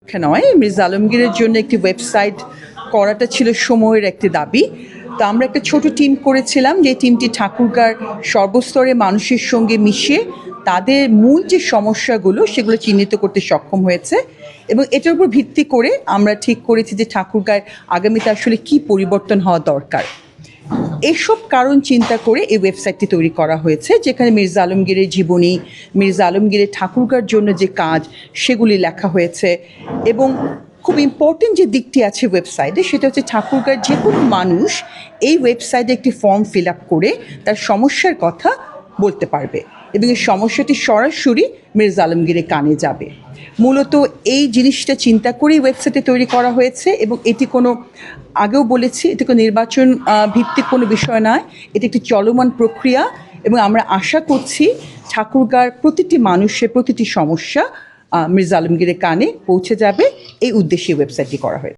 নয়, মির্জা আলমগীরের জন্য একটি ওয়েবসাইট করাটা ছিল সময়ের একটি দাবি। তো আমরা একটা ছোট টিম করেছিলাম, যে টিমটি ঠাকুরগাঁর সর্বস্তরের মানুষের সঙ্গে মিশে তাদের মূল যে সমস্যাগুলো সেগুলো চিহ্নিত করতে সক্ষম হয়েছে, এবং এটার উপর ভিত্তি করে আমরা ঠিক করেছি যে ঠাকুরগাঁর আগামীতে আসলে কী পরিবর্তন হওয়া দরকার। এসব কারণ চিন্তা করে এই ওয়েবসাইটটি তৈরি করা হয়েছে, যেখানে মির্জা আলমগীরের জীবনী, মির্জা আলমগীরের ঠাকুরগাঁর জন্য যে কাজ সেগুলি লেখা হয়েছে। এবং খুব ইম্পর্টেন্ট যে দিকটি আছে ওয়েবসাইটে, সেটা হচ্ছে ঠাকুরগাঁর যে কোনো মানুষ এই ওয়েবসাইটে একটি ফর্ম ফিল আপ করে তার সমস্যার কথা বলতে পারবে, এবং এই সমস্যাটি সরাসরি মির্জা আলমগীরের কানে যাবে। মূলত এই জিনিসটা চিন্তা করেই ওয়েবসাইটে তৈরি করা হয়েছে, এবং এটি কোনো, আগেও বলেছি, এটি কোনো নির্বাচন ভিত্তিক কোনো বিষয় নয়, এটি একটি চলমান প্রক্রিয়া, এবং আমরা আশা করছি ঠাকুরগাঁর প্রতিটি মানুষের প্রতিটি সমস্যা মির্জা আলমগীরের কানে পৌঁছে যাবে। এই উদ্দেশ্যে ওয়েবসাইটটি করা হয়েছে।